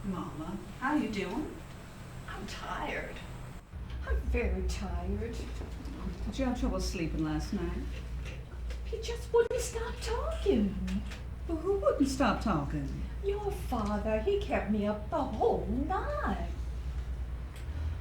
Mama, how you doing? I'm tired. I'm very tired. Did you have trouble sleeping last night? He just wouldn't stop talking. Well, who wouldn't stop talking? Your father, he kept me up the whole night.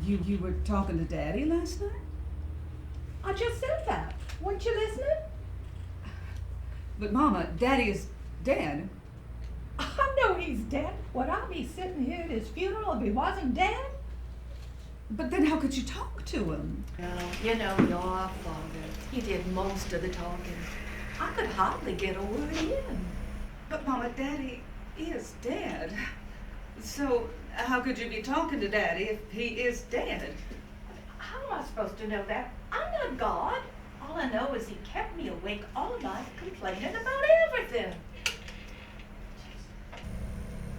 You were talking to Daddy last night? I just said that. Weren't you listening? But Mama, Daddy is dead. I know he's dead. Would I be sitting here at his funeral if he wasn't dead? But then how could you talk to him? Well, you know, your father, he did most of the talking. I could hardly get a word in. But Mama, Daddy is dead. So how could you be talking to Daddy if he is dead? How am I supposed to know that? I'm not God. All I know is he kept me awake all night complaining about everything.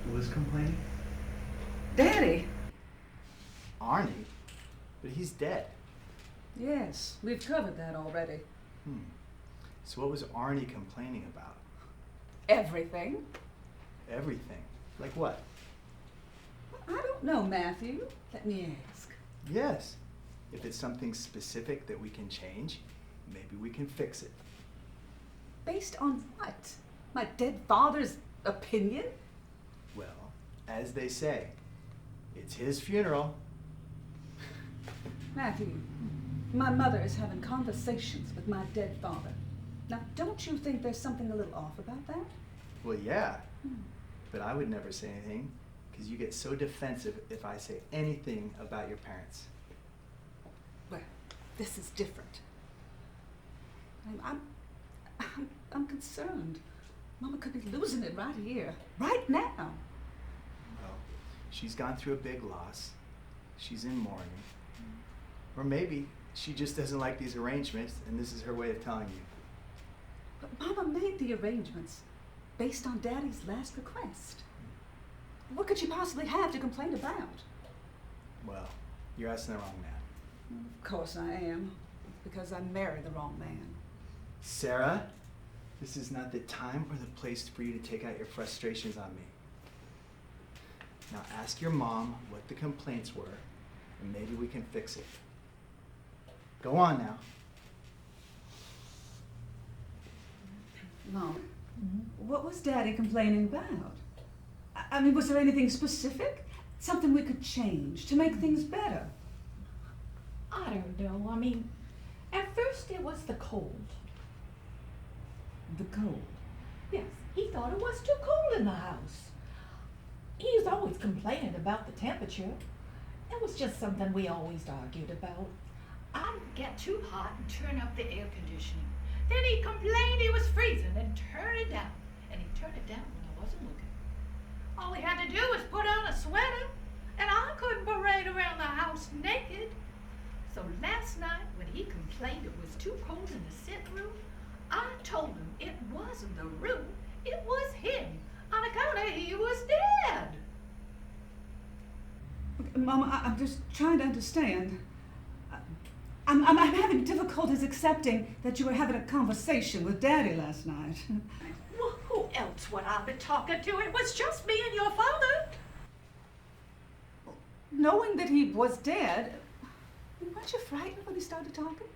Who was complaining? Daddy? Arnie? But he's dead. Yes, we've covered that already. So what was Arnie complaining about? Everything. Everything. Like what? I don't know, Matthew. Let me ask. Yes. If it's something specific that we can change, maybe we can fix it. Based on what? My dead father's opinion? Well, as they say, it's his funeral. Matthew, my mother is having conversations with my dead father. Now, don't you think there's something a little off about that? Well, yeah. But I would never say anything because you get so defensive if I say anything about your parents. Well, this is different. I'm concerned. Mama could be losing it right here, right now. Well, she's gone through a big loss. She's in mourning. Or maybe she just doesn't like these arrangements and this is her way of telling you. But Mama made the arrangements based on Daddy's last request. What could she possibly have to complain about? Well, you're asking the wrong man. Of course I am, because I married the wrong man. Sarah, this is not the time or the place for you to take out your frustrations on me. Now ask your mom what the complaints were, and maybe we can fix it. Go on now. Mom, what was Daddy complaining about? I mean, was there anything specific? Something we could change to make things better? I don't know. I mean, at first it was the cold. The cold. Yes, he thought it was too cold in the house. He was always complaining about the temperature. It was just something we always argued about. I'd get too hot and turn up the air conditioning. Then he complained he was freezing and turn it down. And he turned it down when I wasn't looking. All he had to do was put on a sweater, and I couldn't parade around the house naked. So last night, when he complained it was too cold in the sitting room, I told him it wasn't the room, it was him, on account of he was dead. Mama, I'm just trying to understand. I'm having difficulties accepting that you were having a conversation with Daddy last night. Well, who else would I be talking to? It was just me and your father. Knowing that he was dead, weren't you frightened when he started talking?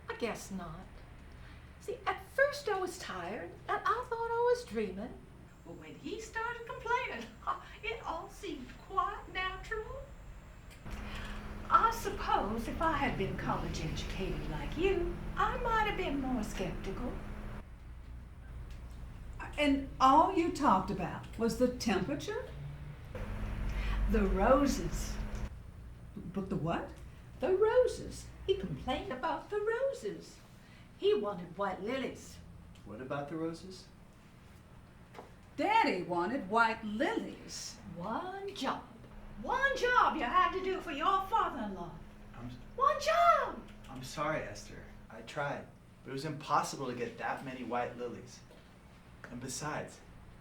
I guess not. See, at first I was tired, and I thought I was dreaming. But when he started complaining, it all seemed quite natural. I suppose if I had been college educated like you, I might have been more skeptical. And all you talked about was the temperature? The roses. But the what? The roses. He complained about the roses. He wanted white lilies. What about the roses? Daddy wanted white lilies. One job. One job you had to do for your father-in-law. I'm One job! sorry, Esther. I tried, but it was impossible to get that many white lilies. And besides,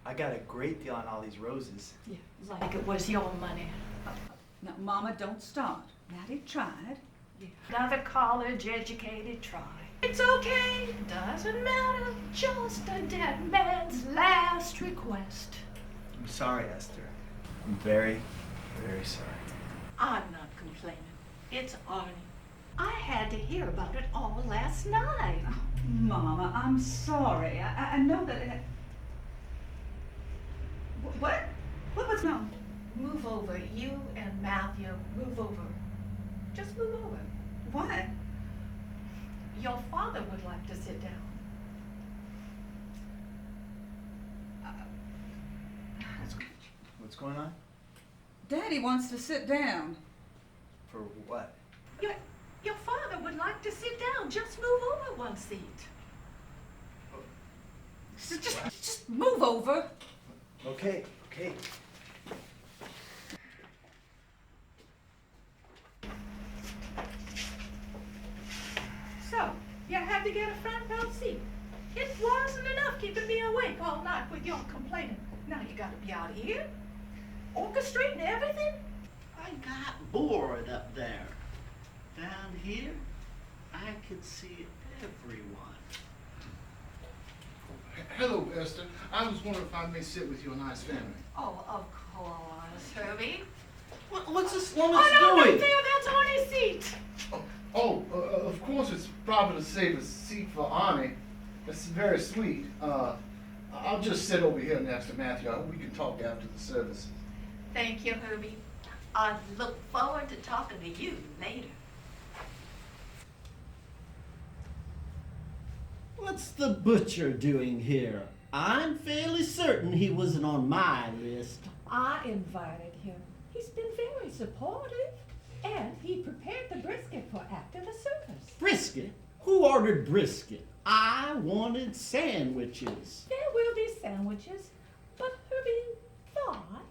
I got a great deal on all these roses. Yeah, like it was your money. Now, Mama, don't start. Daddy tried. Yeah. Another college-educated try. It's okay, doesn't matter, just a dead man's last request. I'm sorry, Esther. I'm very, very sorry. I'm not complaining. It's Arnie. I had to hear about it all last night. Oh, Mama, I'm sorry. I know that it... What? What's wrong? Move over. You and Matthew, move over. Just move over. What? Your father would like to sit down. What's going on? Daddy wants to sit down. For what? Your father would like to sit down. Just move over one seat. Just move over. Okay. So, you had to get a front row seat. It wasn't enough keeping me awake all night with your complaining. Now you gotta be out here, orchestrating everything. I got bored up there. Down here, I could see everyone. Hello, Esther. I was wondering if I may sit with your nice family. Oh, of course, Herbie. What's this Oh, woman no, right doing? there, that's Arnie's seat. Of course it's proper to save a seat for Arnie. That's very sweet. I'll just sit over here next to Matthew. We can talk after the service. Thank you, Herbie. I look forward to talking to you later. What's the butcher doing here? I'm fairly certain he wasn't on my list. I invited him. He's been very supportive. And he prepared the brisket for after the service. Brisket? Who ordered brisket? I wanted sandwiches. There will be sandwiches, but Herbie thought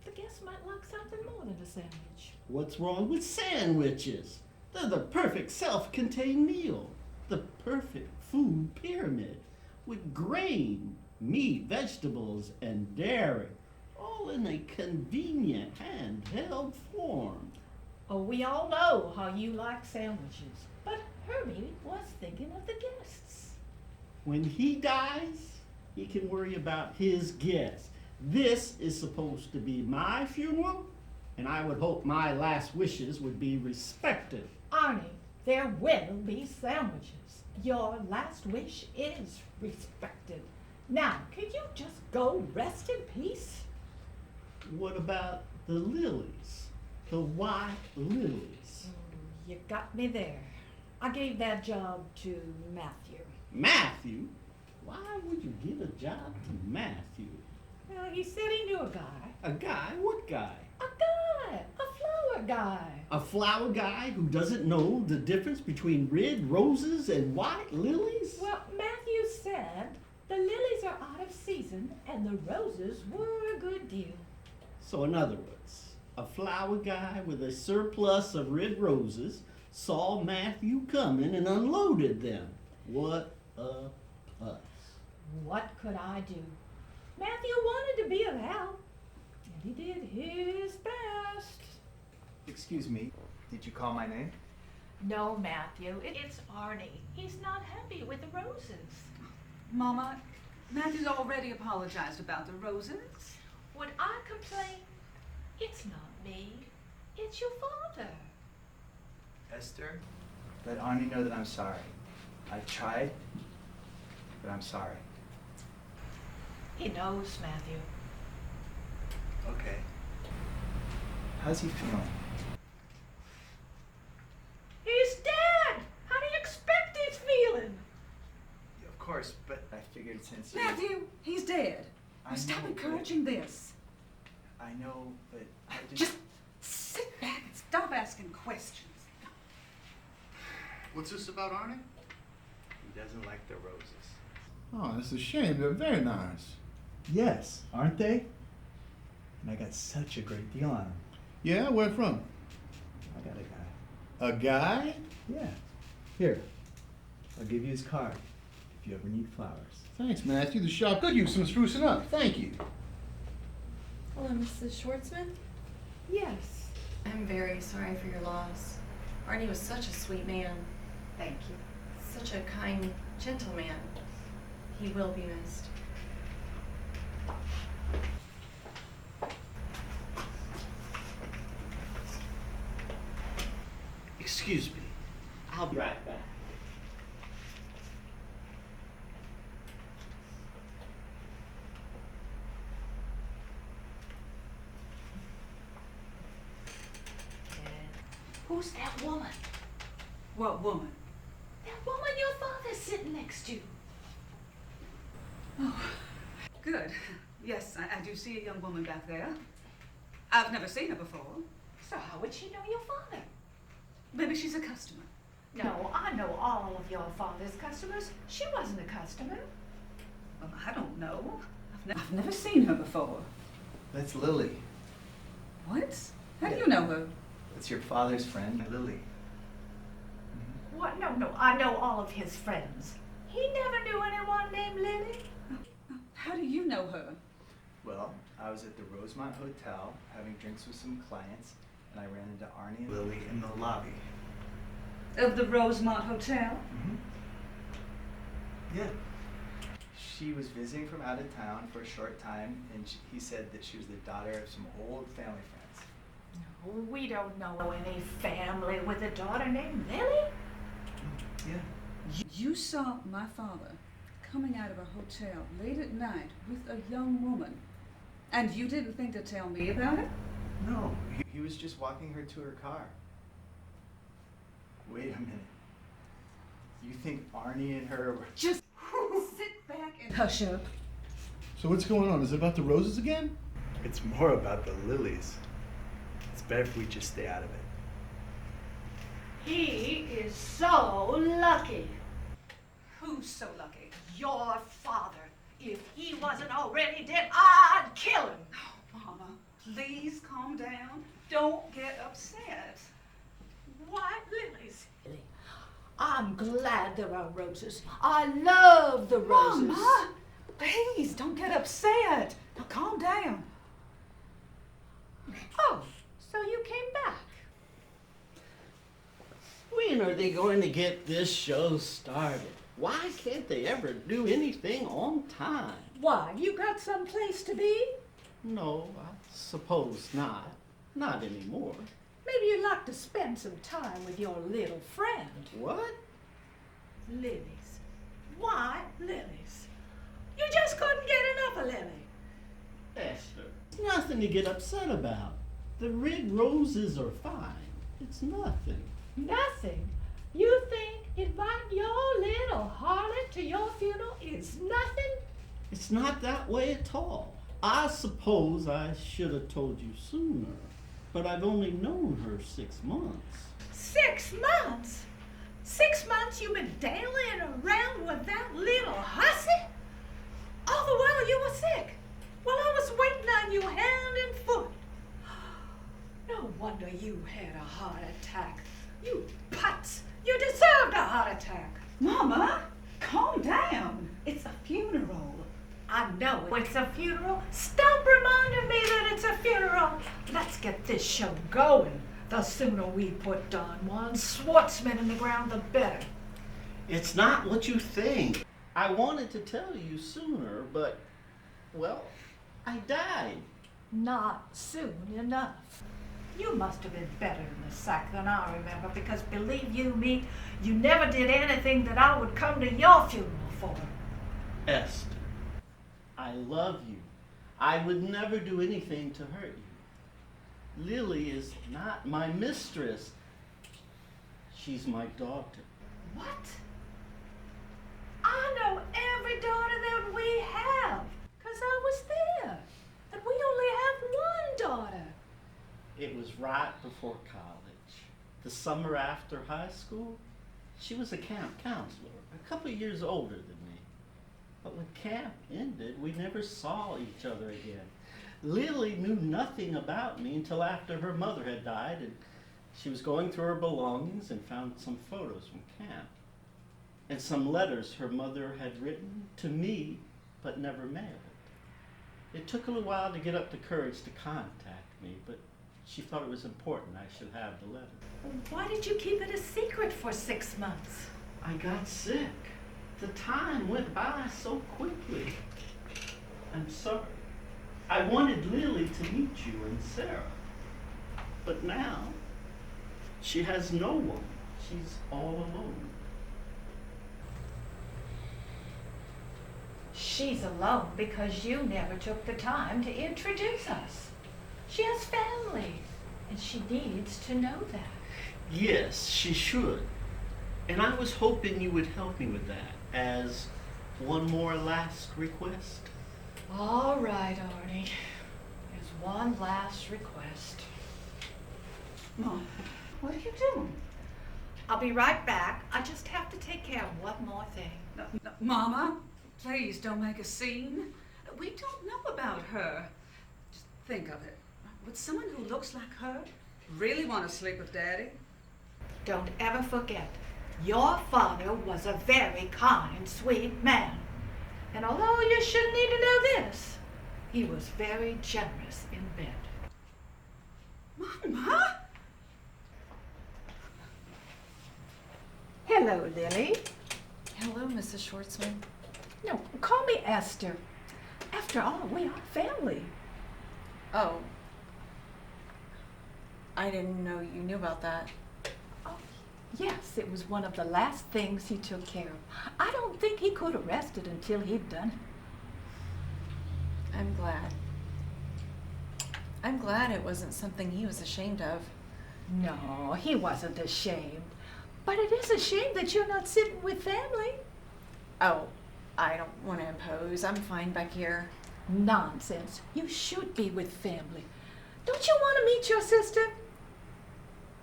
the guests might like something more than a sandwich. What's wrong with sandwiches? They're the perfect self-contained meal. The perfect food pyramid with grain, meat, vegetables, and dairy, all in a convenient handheld form. Oh, we all know how you like sandwiches, but Herbie was thinking of the guests. When he dies, he can worry about his guests. This is supposed to be my funeral, and I would hope my last wishes would be respected. Arnie, there will be sandwiches. Your last wish is respected. Now, can you just go rest in peace? What about the lilies? The white lilies? You got me there. I gave that job to Matthew. Matthew? Why would you give a job to Matthew? Well, he said he knew a guy. A guy? What guy? A guy! A flower guy. A flower guy who doesn't know the difference between red roses and white lilies? Well, Matthew said the lilies are out of season and the roses were a good deal. So in other words, a flower guy with a surplus of red roses saw Matthew coming and unloaded them. What a puss. What could I do? Matthew wanted to be of help, and he did his best. Excuse me, did you call my name? No, Matthew, it's Arnie. He's not happy with the roses. Mama, Matthew's already apologized about the roses. Would I complain? It's not me. It's your father. Esther, let Arnie know that I'm sorry. I tried, but I'm sorry. He knows, Matthew. Okay. How's he feeling? He's dead! How do you expect he's feeling? Of course, but I figured since you... Matthew, he's dead. I Now stop know, encouraging this. I know, but I Just sit back and stop asking questions. What's this about Arnie? He doesn't like the roses. Oh, that's a shame. They're very nice. Yes, aren't they? And I got such a great deal on them. Yeah, where from? I got a guy. A guy? Yeah. Here, I'll give you his card if you ever need flowers. Thanks, Matthew. The shop could use some sprucing up. Thank you. Hello, Mrs. Schwartzman. Yes. I'm very sorry for your loss. Arnie was such a sweet man. Thank you. Such a kind, gentle man. He will be missed. Excuse me. I'll be right back. Who's that woman? What woman? That woman your father's sitting next to. Oh, good. Yes, I do see a young woman back there. I've never seen her before. So how would she know your father? Maybe she's a customer. No, I know all of your father's customers. She wasn't a customer. Well, I don't know. I've never seen her before. That's Lily. What? How do you know her? That's your father's friend, Lily. What? No, I know all of his friends. He never knew anyone named Lily. How do you know her? Well, I was at the Rosemont Hotel having drinks with some clients, and I ran into Arnie and Lily in the lobby. Of the Rosemont Hotel? Yeah. She was visiting from out of town for a short time, and he said that she was the daughter of some old family friends. No, we don't know any family with a daughter named Lily. Yeah. You saw my father coming out of a hotel late at night with a young woman, and you didn't think to tell me about it? No, he was just walking her to her car. Wait a minute. You think Arnie and her were... Just sit back and hush up. So what's going on? Is it about the roses again? It's more about the lilies. It's better if we just stay out of it. He is so lucky. Who's so lucky? Your father. If he wasn't already dead, I'd kill him. Oh, Mama, please calm down. Don't get upset. White lilies. I'm glad there are roses. I love the roses. Mama, please don't get upset. Now calm down. Oh, so you came back. When are they going to get this show started? Why can't they ever do anything on time? Why, you got some place to be? No, I suppose not. Not anymore. Maybe you'd like to spend some time with your little friend. What? Lilies. White lilies. You just couldn't get enough of Lily. Esther, it's nothing to get upset about. The red roses are fine. It's nothing. Nothing. You think inviting your little harlot to your funeral is nothing? It's not that way at all. I suppose I should have told you sooner, but I've only known her 6 months. 6 months? 6 months you've been dangling around with that little hussy? All the while you were sick, while I was waiting on you hand and foot. No wonder you had a heart attack. You putz! You deserved a heart attack. Mama, calm down. It's a funeral. I know it's a funeral. Stop reminding me that it's a funeral. Let's get this show going. The sooner we put Don Juan Schwartzman in the ground, the better. It's not what you think. I wanted to tell you sooner, but, well, I died. Not soon enough. You must have been better in the sack than I remember, because believe you me, you never did anything that I would come to your funeral for. Esther, I love you. I would never do anything to hurt you. Lily is not my mistress. She's my daughter. What? I know every daughter that we have, because I was there. And we only have one daughter. It was right before college. The summer after high school, she was a camp counselor, a couple of years older than me. But when camp ended, we never saw each other again. Lily knew nothing about me until after her mother had died, and she was going through her belongings and found some photos from camp and some letters her mother had written to me but never mailed. It took a little while to get up the courage to contact me, but she thought it was important I should have the letter. Why did you keep it a secret for 6 months? I got sick. The time went by so quickly. I'm sorry. I wanted Lily to meet you and Sarah. But now, She has no one. She's all alone. She's alone because you never took the time to introduce us. She has family, and she needs to know that. Yes, she should. And I was hoping you would help me with that as one more last request. All right, Arnie. There's one last request. Mom, what are you doing? I'll be right back. I just have to take care of one more thing. No, Mama, please don't make a scene. We don't know about her. Just think of it. Would someone who looks like her really want to sleep with Daddy? Don't ever forget, your father was a very kind, sweet man. And although you shouldn't need to know this, he was very generous in bed. Mama? Hello, Lily. Hello, Mrs. Schwartzman. No, call me Esther. After all, we are family. Oh. I didn't know you knew about that. Oh, yes, it was one of the last things he took care of. I don't think he could have rested until he'd done it. I'm glad. I'm glad it wasn't something he was ashamed of. No, he wasn't ashamed. But it is a shame that you're not sitting with family. Oh, I don't want to impose. I'm fine back here. Nonsense. You should be with family. Don't you want to meet your sister?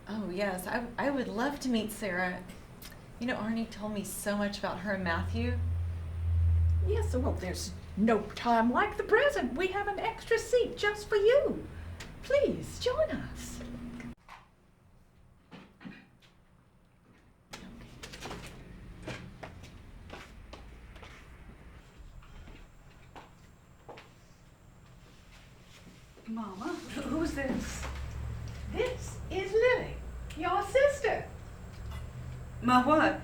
Oh, yes. I would love to meet Sarah. You know, Arnie told me so much about her and Matthew. Yes, well, there's no time like the present. We have an extra seat just for you. Please, join us. Mama, who's this? This is Lily, your sister. My what?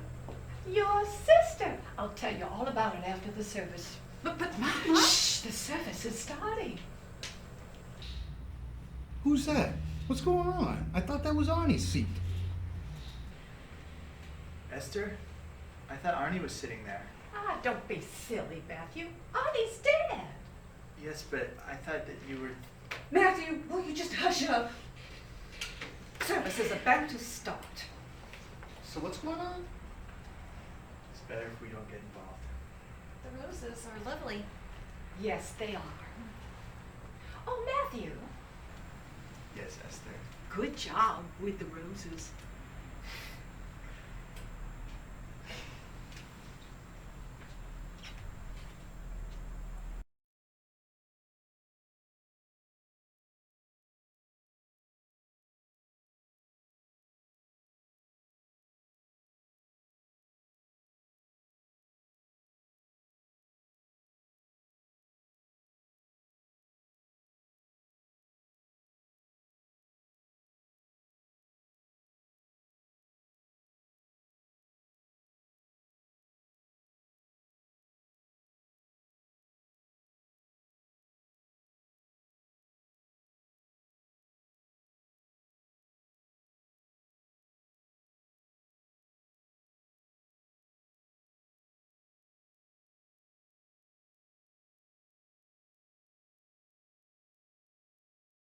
Your sister. I'll tell you all about it after the service. But Mama? Shh, the service is starting. Who's that? What's going on? I thought that was Arnie's seat. Esther, I thought Arnie was sitting there. Ah, don't be silly, Matthew. Arnie's dead. Yes, but I thought that you were... Matthew, will you just hush up? Service is about to start. So what's going on? It's better if we don't get involved. The roses are lovely. Yes, they are. Oh, Matthew, Yes, Esther. good job with the roses.